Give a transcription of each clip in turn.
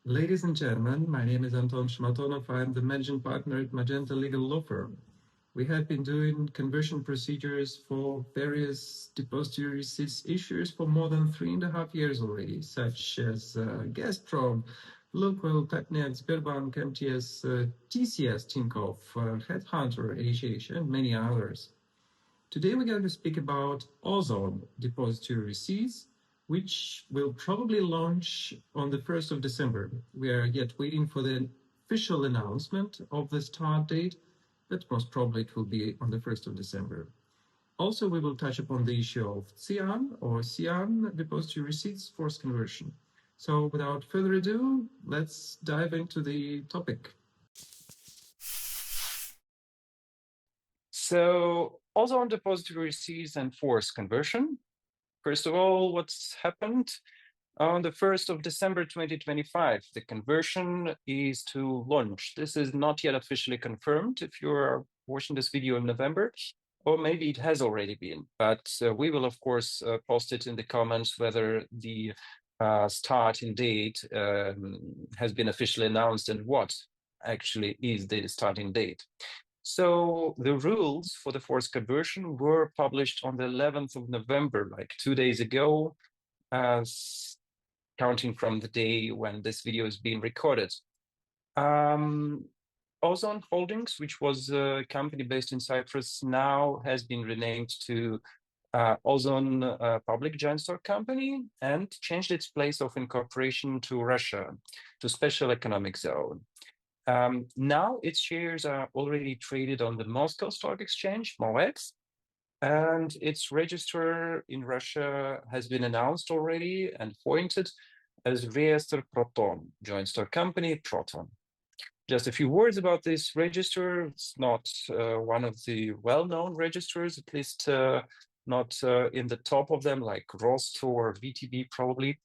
Ladies and gentlemen, my name is Anton Shmatonov. I am the managing partner at MAGENTA Legal law firm. We have been doing conversion procedures for various depository receipts issuers for more than 3.5 years already, such as Gazprom, Lukoil, Tatneft, Sberbank, MTS, TCS, Tinkoff, Headhunter, HH, and many others. Today we're going to speak about Ozon depository receipts, which will probably launch on the 1st of December. We are yet waiting for the official announcement of the start date, but most probably it will be on the 1st of December. Also, we will touch upon the issue of CIAN or CIAN depository receipts forced conversion. So without further ado, let's dive into the topic. So Ozon depository receipts and forced conversion. First of all, what's happened? On the 1st of December 2025, the conversion is to launch. This is not yet officially confirmed if you're watching this video in November, or maybe it has already been, but we will, of course, post it in the comments whether the starting date has been officially announced and what actually is the starting date. So the rules for the forced conversion were published on the 11th of November, like 2 days ago, counting from the day when this video is being recorded. Ozon Holdings, which was a company based in Cyprus, now has been renamed to Ozon Public Joint Stock Company and changed its place of incorporation to Russia, to Special Economic Zone. Now its shares are already traded on the Moscow Stock Exchange, MOEX, and its register in Russia has been announced already and appointed as Reester Proton, joint stock company, Proton. Just a few words about this register. It's not one of the well-known registers, at least not in the top of them, like Rosto or VTB probably.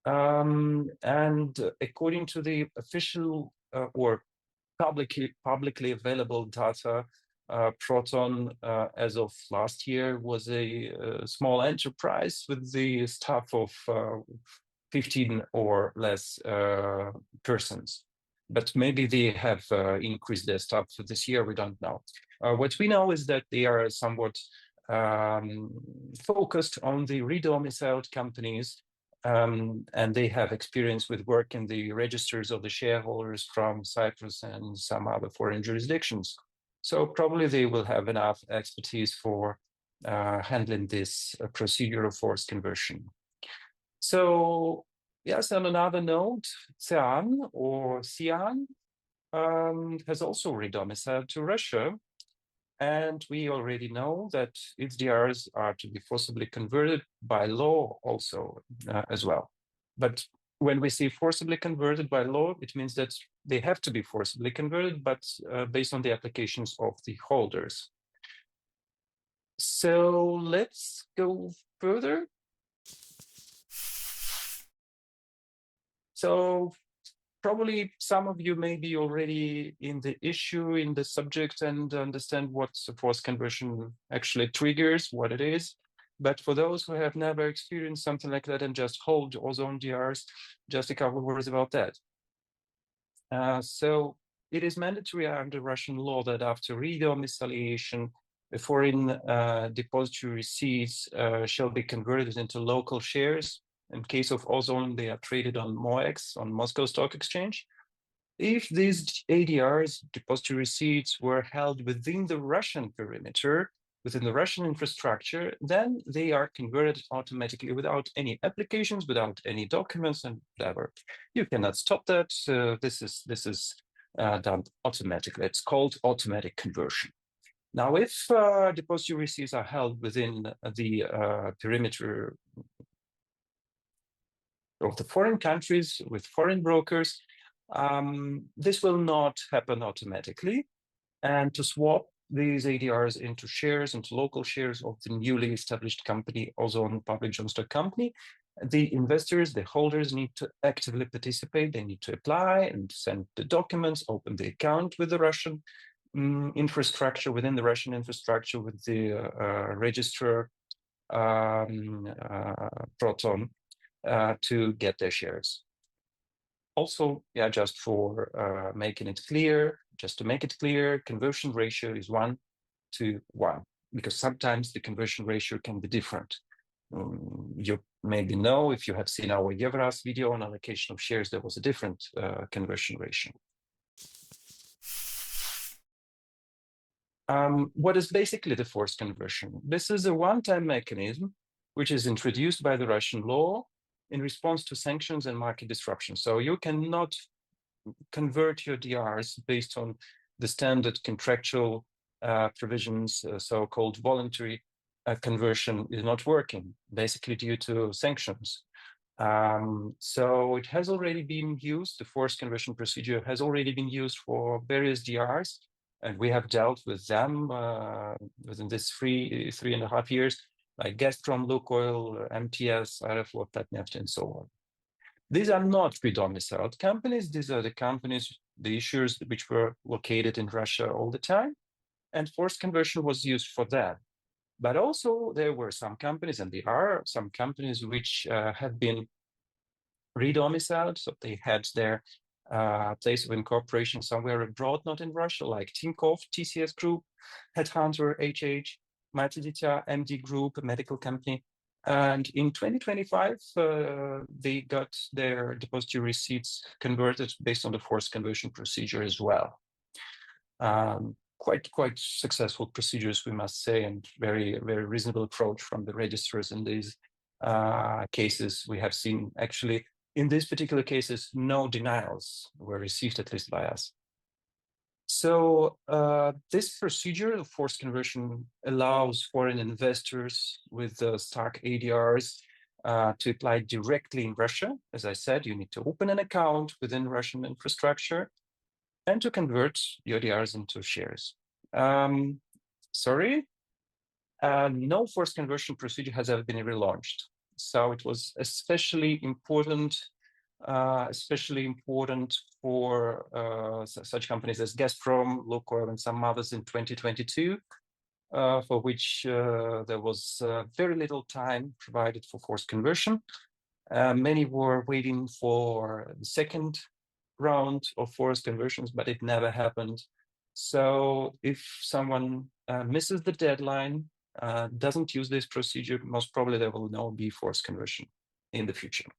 And according to the official or publicly available data, Proton, as of last year, was a small enterprise with the staff of 15 or less persons. But maybe they have increased their staff for this year, we don't know. What we know is that they are somewhat focused on the redomiciled companies, and they have experience with work in the registers of the shareholders from Cyprus and some other foreign jurisdictions. So probably they will have enough expertise for handling this procedure of forced conversion. So yes, on another note, CIAN or CIAN has also redomiciled to Russia. And we already know that its GDRs are to be forcibly converted by law also as well. But when we say forcibly converted by law, it means that they have to be forcibly converted, but based on the applications of the holders. So let's go further. So probably some of you may be already in the issue, in the subject, and understand what forced conversion actually triggers, what it is. But for those who have never experienced something like that and just hold Ozon DRs, just a couple of words about that. So it is mandatory under Russian law that after redomiciliation, the foreign depository receipts shall be converted into local shares. In case of Ozon, they are traded on MOEX, on Moscow Stock Exchange. If these ADRs, depository receipts, were held within the Russian perimeter, within the Russian infrastructure, then they are converted automatically without any applications, without any documents and whatever. You cannot stop that. This is done automatically. It's called automatic conversion. Now, if depository receipts are held within the perimeter of the foreign countries with foreign brokers, this will not happen automatically. And to swap these ADRs into shares, into local shares of the newly established company, Ozon Public Joint Stock Company, the investors, the holders need to actively participate. They need to apply and send the documents, open the account with the Russian infrastructure, within the Russian infrastructure with the registrar Proton, to get their shares. Also, yeah, just for making it clear, just to make it clear, conversion ratio is 1:1, because sometimes the conversion ratio can be different. You maybe know, if you have seen our GDRs video on allocation of shares, there was a different conversion ratio. What is basically the forced conversion? This is a one-time mechanism which is introduced by the Russian law in response to sanctions and market disruption. So you cannot convert your DRs based on the standard contractual provisions, so-called voluntary conversion is not working, basically due to sanctions. So it has already been used, the forced conversion procedure has already been used for various DRs, and we have dealt with them within this 3.5 years, like Gazprom, Lukoil, MTS, Aeroflot, Tatneft, and so on. These are not redomiciled companies. These are the companies, the issuers which were located in Russia all the time, and forced conversion was used for that. But also there were some companies, and there are some companies which have been redomiciled, so they had their place of incorporation somewhere abroad, not in Russia, like Tinkoff, TCS Group, Headhunter, HH, Matidita, MD Group, a medical company. And in 2025, they got their depository receipts converted based on the forced conversion procedure as well. Quite successful procedures, we must say, and very reasonable approach from the registrars in these cases. We have seen, actually, in these particular cases, no denials were received, at least by us. So this procedure of forced conversion allows foreign investors with the stock ADRs to apply directly in Russia. As I said, you need to open an account within Russian infrastructure and to convert your ADRs into shares. No forced conversion procedure has ever been relaunched. So it was especially important for such companies as Gazprom, Lukoil, and some others in 2022, for which there was very little time provided for forced conversion. Many were waiting for the second round of forced conversions, but it never happened. So if someone misses the deadline, doesn't use this procedure, most probably there will not be forced conversion in the future.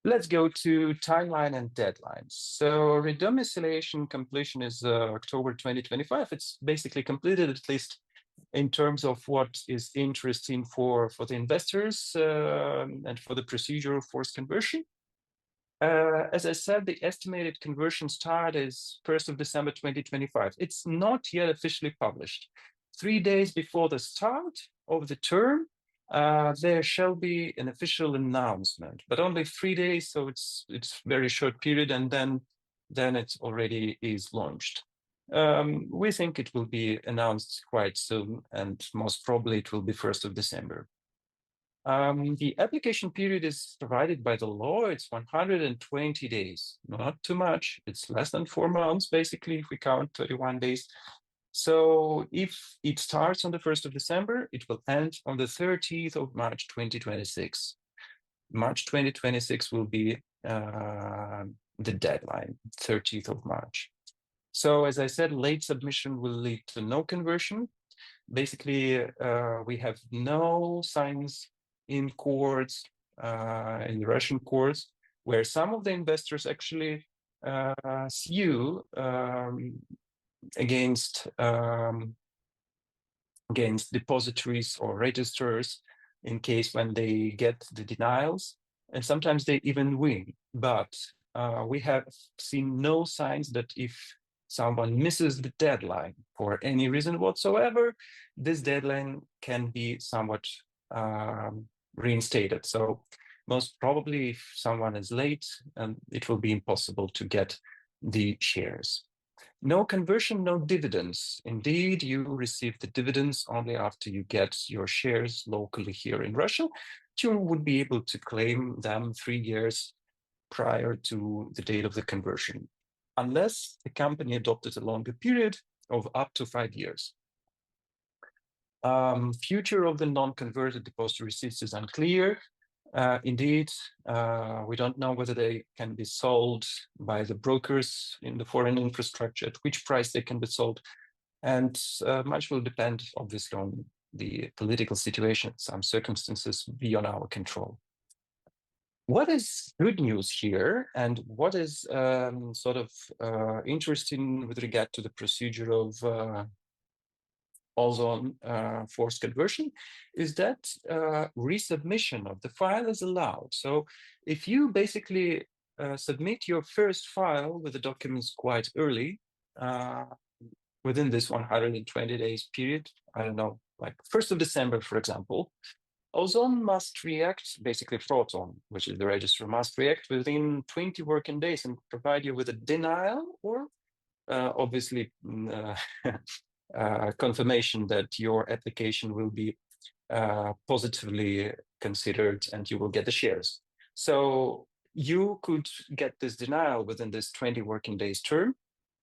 Let's go to timeline and deadlines. So redomiciliation completion is October 2025. It's basically completed, at least in terms of what is interesting for the investors and for the procedure of forced conversion. As I said, the estimated conversion start is 1st of December 2025. It's not yet officially published. 3 days before the start of the term, there shall be an official announcement, but only 3 days, so it's very short period, and then it already is launched. We think it will be announced quite soon, and most probably it will be 1st of December. The application period is provided by the law. It's 120 days, not too much. It's less than 4 months, basically, if we count 31 days. So if it starts on the 1st of December, it will end on the 30th of March 2026. March 2026 will be the deadline, 30th of March. So as I said, late submission will lead to no conversion. Basically, we have no signs in courts, in the Russian courts, where some of the investors actually sue against depositories or registrars in case when they get the denials, and sometimes they even win. But we have seen no signs that if someone misses the deadline for any reason whatsoever, this deadline can be somewhat reinstated. So most probably if someone is late, it will be impossible to get the shares. No conversion, no dividends. Indeed, you receive the dividends only after you get your shares locally here in Russia. You would be able to claim them 3 years prior to the date of the conversion, unless the company adopted a longer period of up to 5 years. Future of the non-converted depository receipts is unclear. Indeed, we don't know whether they can be sold by the brokers in the foreign infrastructure, at which price they can be sold. And much will depend, obviously, on the political situation, some circumstances beyond our control. What is good news here, and what is sort of interesting with regard to the procedure of Ozon forced conversion, is that resubmission of the file is allowed. So if you basically submit your first file with the documents quite early, within this 120 days period, I don't know, like 1st of December, for example, Ozon must react, basically Ozon, which is the registrar, must react within 20 working days and provide you with a denial or obviously confirmation that your application will be positively considered and you will get the shares. So you could get this denial within this 20 working days term,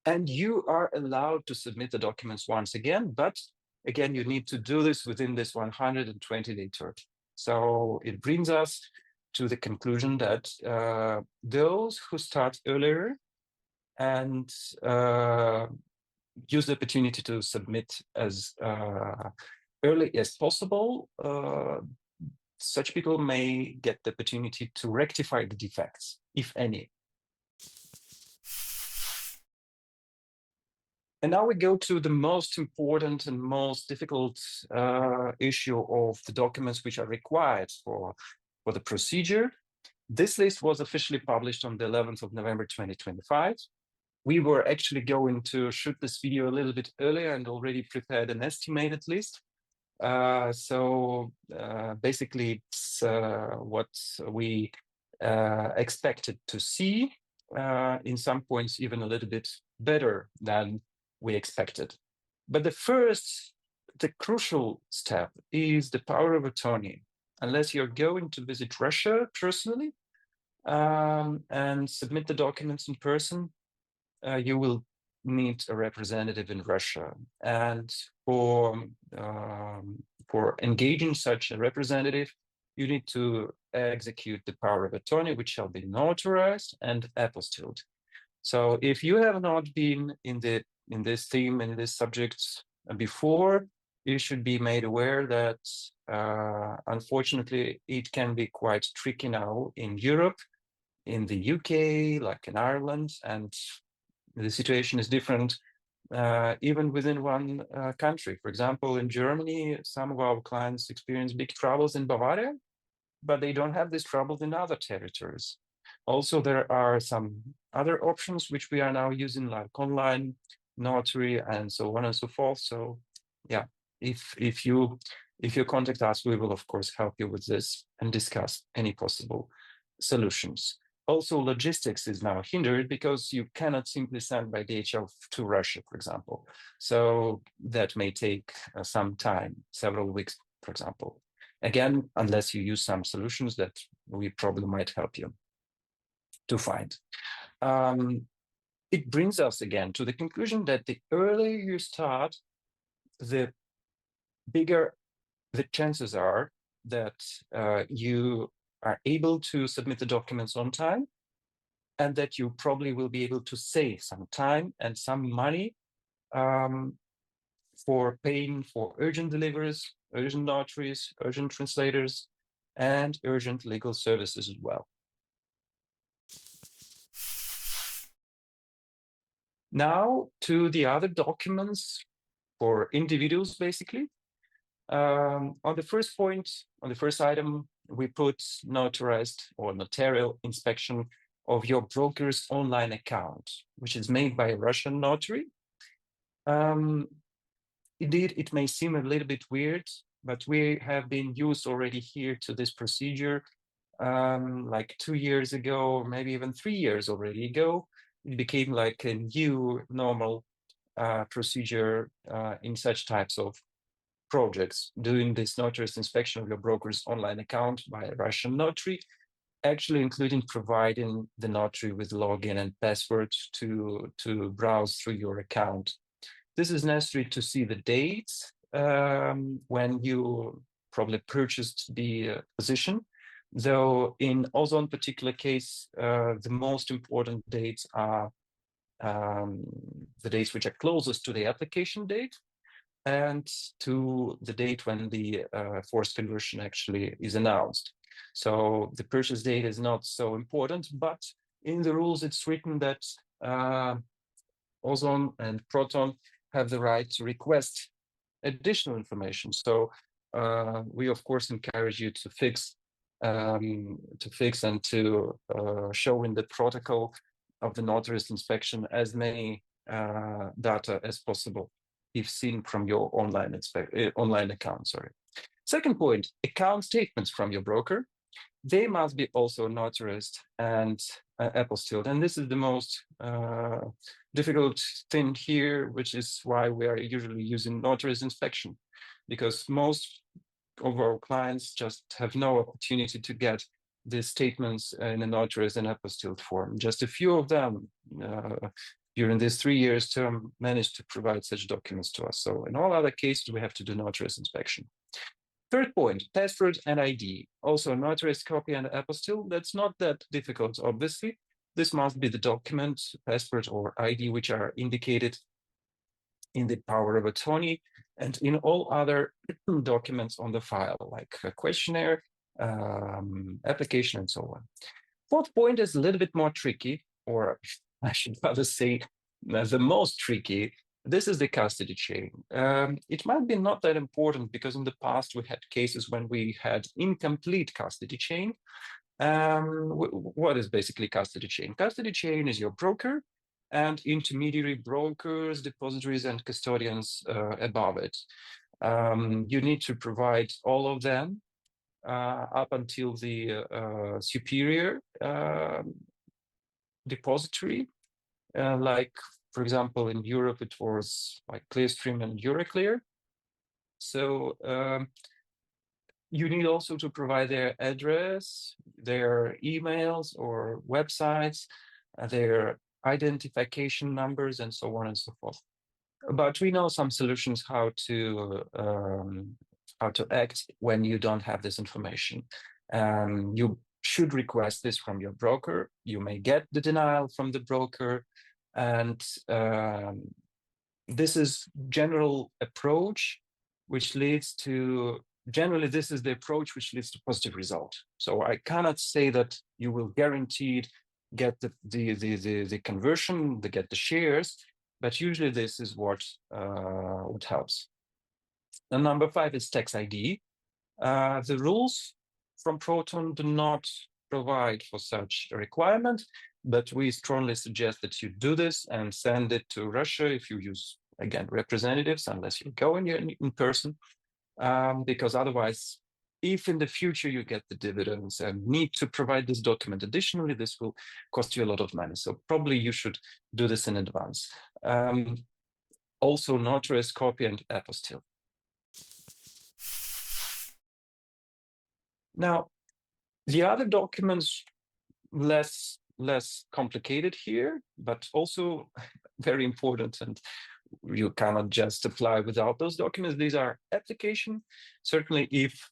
and you are allowed to submit the documents once again, but again, you need to do this within this 120-day term. So it brings us to the conclusion that those who start earlier and use the opportunity to submit as early as possible, such people may get the opportunity to rectify the defects, if any. And now we go to the most important and most difficult issue of the documents which are required for the procedure. This list was officially published on the 11th of November 2025. We were actually going to shoot this video a little bit earlier and already prepared an estimated list. Basically, it's what we expected to see, in some points even a little bit better than we expected. But the crucial step is the power of attorney. Unless you're going to visit Russia personally and submit the documents in person, you will need a representative in Russia. And for engaging such a representative, you need to execute the power of attorney, which shall be notarized and apostilled. So if you have not been in this theme, in this subject before, you should be made aware that unfortunately it can be quite tricky now in Europe, in the UK, like in Ireland, and the situation is different even within one country. For example, in Germany, some of our clients experience big troubles in Bavaria, but they don't have these troubles in other territories. Also, there are some other options which we are now using, like online notary and so on and so forth. So yeah, if you contact us, we will of course help you with this and discuss any possible solutions. Also, logistics is now hindered because you cannot simply send by DHL to Russia, for example. So that may take some time, several weeks, for example. Again, unless you use some solutions that we probably might help you to find. It brings us again to the conclusion that the earlier you start, the bigger the chances are that you are able to submit the documents on time, and that you probably will be able to save some time and some money for paying for urgent deliveries, urgent notaries, urgent translators, and urgent legal services as well. Now to the other documents for individuals, basically. On the first point, on the first item, we put notarized or notarial inspection of your broker's online account, which is made by a Russian notary. Indeed, it may seem a little bit weird, but we have been used already here to this procedure like 2 years ago, or maybe even 3 years already ago. It became like a new normal procedure in such types of projects, doing this notarized inspection of your broker's online account by a Russian notary, actually including providing the notary with login and password to browse through your account. This is necessary to see the dates when you probably purchased the position, Though in Ozon particular case, the most important dates are the dates which are closest to the application date and to the date when the forced conversion actually is announced. So the purchase date is not so important, but in the rules it's written that Ozon and Proton have the right to request additional information. So we of course encourage you to fix and to show in the protocol of the notarist inspection as many data as possible if seen from your online account. Sorry. Second point, account statements from your broker. They must be also notarized and apostilled. And this is the most difficult thing here, which is why we are usually using notarized inspection, because most of our clients just have no opportunity to get these statements in a notarized and apostilled form. Just a few of them during this 3 years term managed to provide such documents to us. So in all other cases, we have to do notarized inspection. Third point, passport and ID. Also notarized copy and apostille. That's not that difficult, obviously. This must be the document, passport or ID, which are indicated in the power of attorney and in all other documents on the file, like a questionnaire, application, and so on. Fourth point is a little bit more tricky, or I should rather say the most tricky. This is the custody chain. It might be not that important because in the past we had cases when we had incomplete custody chain. What is basically custody chain? Custody chain is your broker and intermediary brokers, depositories, and custodians above it. You need to provide all of them up until the superior depository, like, for example, in Europe, it was like Clearstream and Euroclear. So you need also to provide their address, their emails or websites, their identification numbers, and so on and so forth. But we know some solutions how to act when you don't have this information. You should request this from your broker. You may get the denial from the broker, and this is general approach, which leads to generally this is the approach which leads to positive result. So I cannot say that you will guaranteed get the conversion, get the shares, but usually this is what helps. And number 5 is tax ID. The rules from Proton do not provide for such a requirement, but we strongly suggest that you do this and send it to Russia if you use, again, representatives, unless you go in person, because otherwise, if in the future you get the dividends and need to provide this document additionally, this will cost you a lot of money. So probably you should do this in advance. Also, notarized copy and apostille. Now, the other documents, less complicated here, but also very important, and you cannot just apply without those documents. These are application. Certainly, if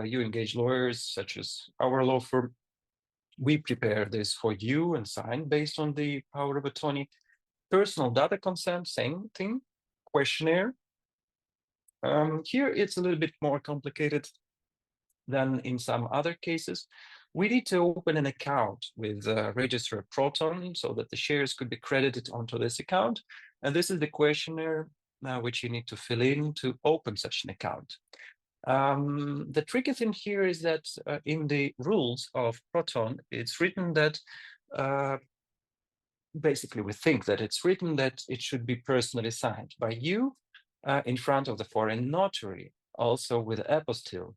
you engage lawyers, such as our law firm, we prepare this for you and sign based on the power of attorney. Personal data consent, same thing. Questionnaire. Here, it's a little bit more complicated than in some other cases. We need to open an account with Register Proton so that the shares could be credited onto this account. And this is the questionnaire which you need to fill in to open such an account. The tricky thing here is that in the rules of Proton, it's written that basically we think that it's written that it should be personally signed by you in front of the foreign notary, also with apostille.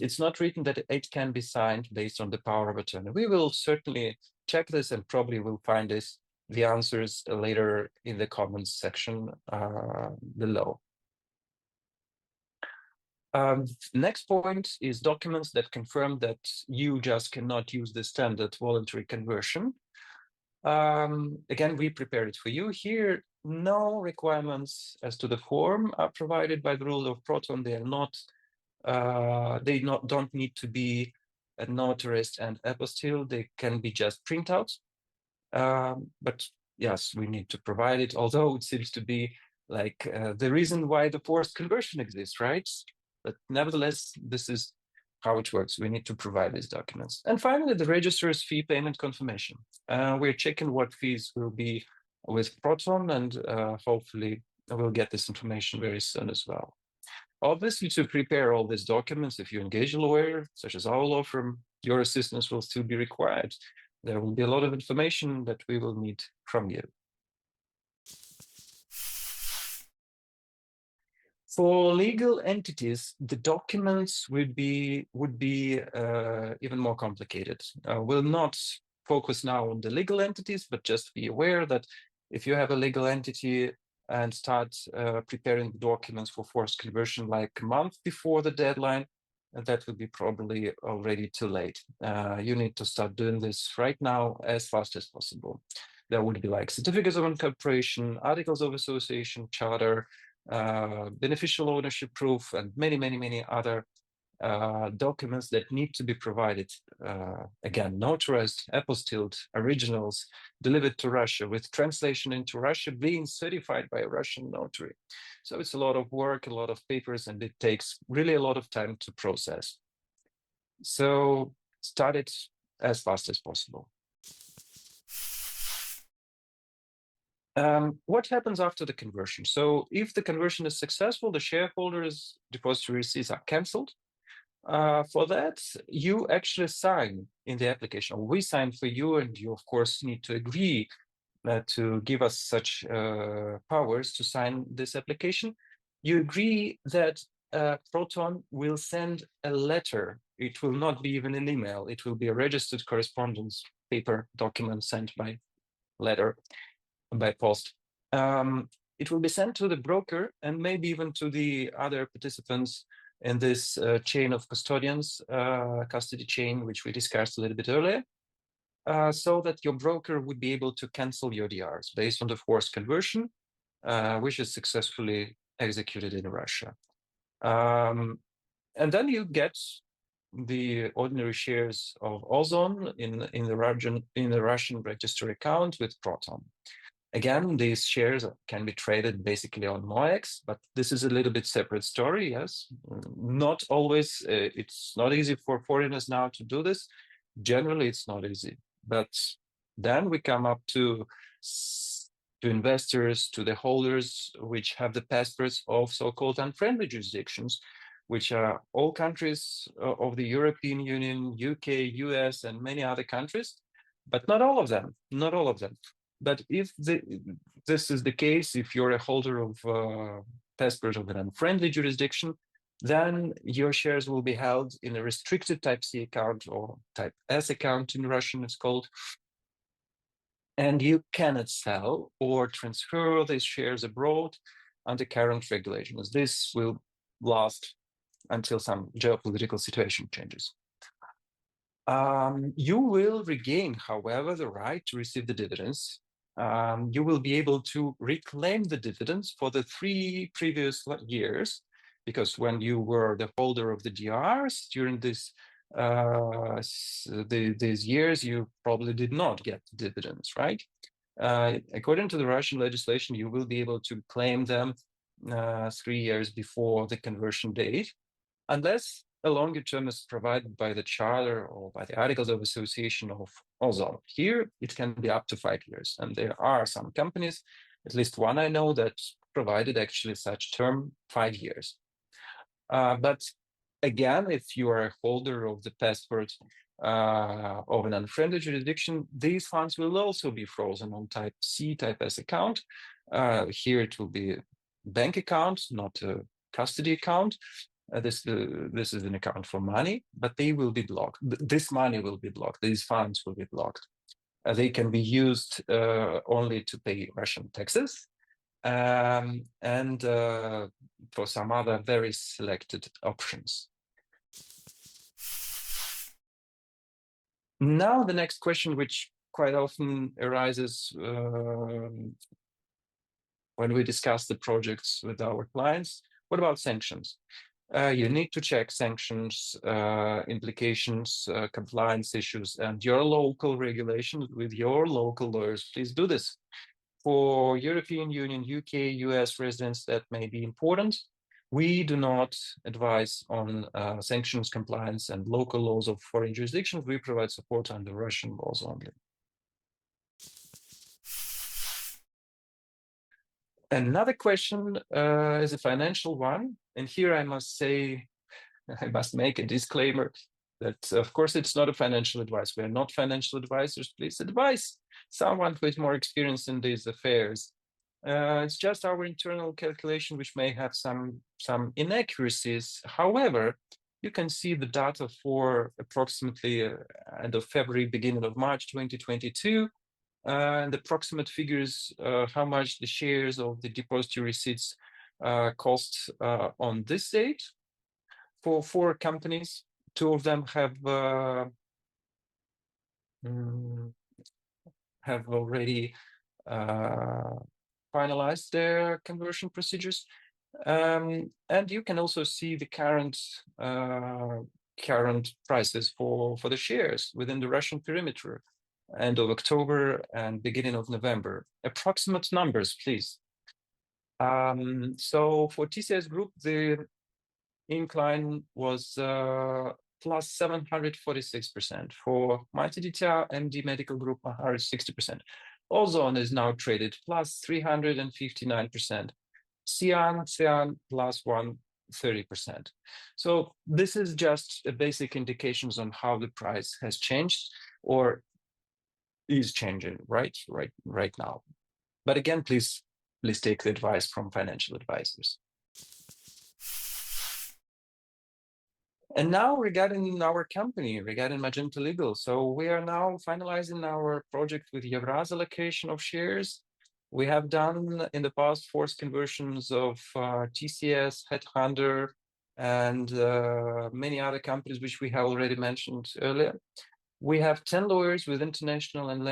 It's not written that it can be signed based on the power of attorney. We will certainly check this and probably will find the answers later in the comments section below. Next point is documents that confirm that you just cannot use the standard voluntary conversion. Again, we prepared it for you. Here, no requirements as to the form are provided by the rule of Proton. They are not. Don't need to be notarized and apostille, they can be just printouts. But yes, we need to provide it, although it seems to be like the reason why the forced conversion exists, right? But nevertheless, this is how it works. We need to provide these documents. And finally, the registrar's fee payment confirmation. We're checking what fees will be with Proton, and hopefully we'll get this information very soon as well. Obviously, to prepare all these documents, if you engage a lawyer, such as our law firm, your assistance will still be required. There will be a lot of information that we will need from you. For legal entities, the documents would be even more complicated. We'll not focus now on the legal entities, but just be aware that if you have a legal entity and start preparing documents for forced conversion like a month before the deadline, that would be probably already too late. You need to start doing this right now as fast as possible. There would be like certificates of incorporation, articles of association, charter, beneficial ownership proof, and many other documents that need to be provided. Again, notarized, apostilled, originals, delivered to Russia with translation into Russia, being certified by a Russian notary. So it's a lot of work, a lot of papers, and it takes really a lot of time to process. So start it as fast as possible. What happens after the conversion? So if the conversion is successful, the shareholders' depository receipts are cancelled. For that, you actually sign in the application, or we sign for you, and you, of course, need to agree to give us such powers to sign this application. You agree that Proton will send a letter. It will not be even an email. It will be a registered correspondence paper document sent by letter, by post. It will be sent to the broker and maybe even to the other participants in this chain of custodians, custody chain, which we discussed a little bit earlier, so that your broker would be able to cancel your DRs based on the forced conversion, which is successfully executed in Russia. And then you get the ordinary shares of Ozon in the Russian register account with Proton. Again, these shares can be traded basically on MOEX, but this is a little bit separate story, yes. Not always, it's not easy for foreigners now to do this. Generally, it's not easy. But then we come up to investors, to the holders, which have the passports of so-called unfriendly jurisdictions, which are all countries of the European Union, UK, US, and many other countries, but not all of them, not all of them. But if this is the case, if you're a holder of passport of an unfriendly jurisdiction, then your shares will be held in a restricted Type C account, or Type S account in Russian it's called. And you cannot sell or transfer these shares abroad under current regulations. This will last until some geopolitical situation changes. You will regain, however, the right to receive the dividends. You will be able to reclaim the dividends for the 3 previous years, because when you were the holder of the DRs during these years, you probably did not get dividends, right? According to the Russian legislation, you will be able to claim them 3 years before the conversion date, unless a longer term is provided by the charter or by the articles of association of Ozon. Here, it can be up to 5 years. And there are some companies, at least one I know, that provided actually such term 5 years. But again, if you are a holder of the passport of an unfriendly jurisdiction, these funds will also be frozen on Type C, Type S account. Here it will be a bank account, not a custody account. This is an account for money, but they will be blocked. This money will be blocked. These funds will be blocked. They can be used only to pay Russian taxes and for some other very selected options. Now, the next question, which quite often arises when we discuss the projects with our clients, what about sanctions? you need to check sanctions, implications, compliance issues, and your local regulations with your local lawyers. Please do this. For European Union, UK, US residents, that may be important. We do not advise on sanctions compliance and local laws of foreign jurisdictions. We provide support under Russian laws only. Another question is a financial one. And here I must say, I must make a disclaimer that, of course, it's not a financial advice. We are not financial advisors. Please advise someone who is more experienced in these affairs. It's just our internal calculation, which may have some inaccuracies. However, you can see the data for approximately end of February, beginning of March 2022, and approximate figures, how much the shares of the depository receipts cost on this date. For 4 companies, 2 of them have already finalized their conversion procedures, and you can also see the current prices for the shares within the Russian perimeter, end of October and beginning of November. Approximate numbers, please. So for TCS Group, the incline was plus 746%. For MAGENTA MD Medical Group, 160%. Ozon is now traded plus 359%. Cian plus 130%. So this is just a basic indications on how the price has changed or is changing right now. But again, please take the advice from financial advisors. And now regarding our company, regarding MAGENTA Legal. So we are now finalizing our project with Evraz allocation of shares. We have done in the past forced conversions of TCS, Headhunter, and many other companies which we have already mentioned earlier. We have 10 lawyers with international law and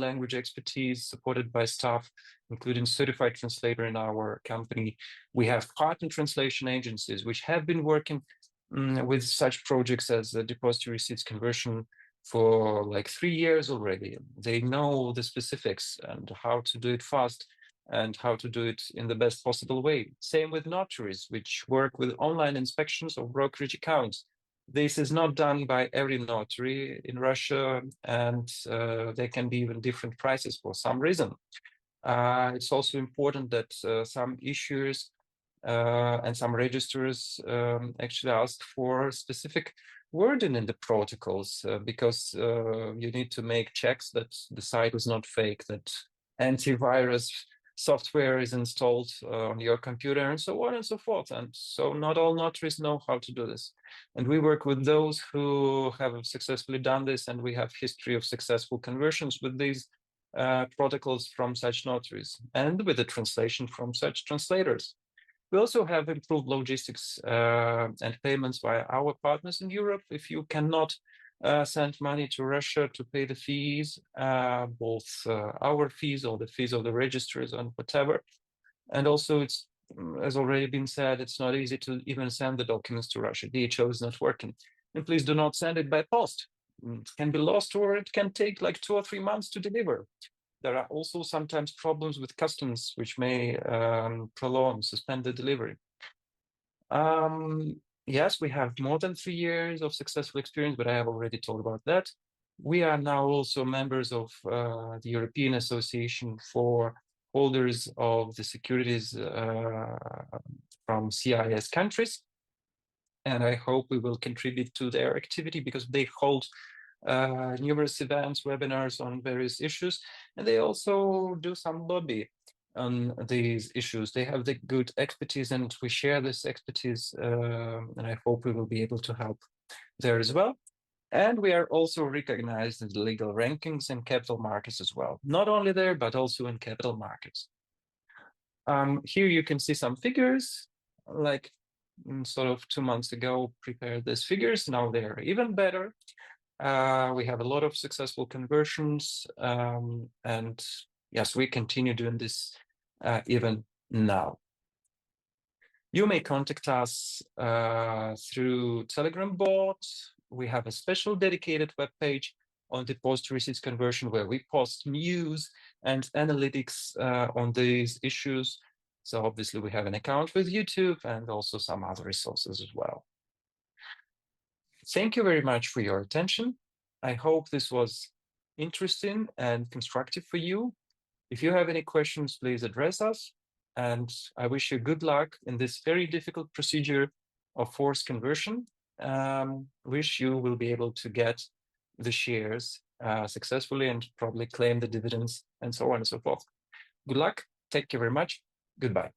language expertise, supported by staff, including certified translator in our company. We have partner translation agencies, which have been working with such projects as the depository receipts conversion for like 3 years already. They know the specifics and how to do it fast and how to do it in the best possible way. Same with notaries, which work with online inspections of brokerage accounts. This is not done by every notary in Russia, and there can be even different prices for some reason. It's also important that some issuers and some registrars actually ask for specific wording in the protocols because you need to make checks that the site is not fake, that antivirus software is installed on your computer, and so on and so forth. And so not all notaries know how to do this. And we work with those who have successfully done this, and we have history of successful conversions with these protocols from such notaries and with the translation from such translators. We also have improved logistics and payments via our partners in Europe. If you cannot send money to Russia to pay the fees, both our fees or the fees of the registrars and whatever. And also, it's, as already been said, it's not easy to even send the documents to Russia. DHL is not working. And please do not send it by post. It can be lost, or it can take like 2 or 3 months to deliver. There are also sometimes problems with customs, which may suspend the delivery. Yes, we have more than 3 years of successful experience, but I have already told about that. We are now also members of the European Association for Holders of the Securities from CIS countries. And I hope we will contribute to their activity because they hold numerous events, webinars on various issues, and they also do some lobby on these issues. They have the good expertise, and we share this expertise, and I hope we will be able to help there as well. And we are also recognized in the legal rankings and capital markets as well. Not only there, but also in capital markets. Here you can see some figures, like sort of 2 months ago, prepared these figures. Now they are even better. We have a lot of successful conversions, and yes, we continue doing this even now. You may contact us through Telegram bot. We have a special dedicated webpage on depository receipts conversion where we post news and analytics on these issues. So obviously we have an account with YouTube and also some other resources as well. Thank you very much for your attention. I hope this was interesting and constructive for you. If you have any questions, please address us. And I wish you good luck in this very difficult procedure of forced conversion. Wish you will be able to get the shares successfully and probably claim the dividends and so on and so forth. Good luck. Take care very much. Goodbye.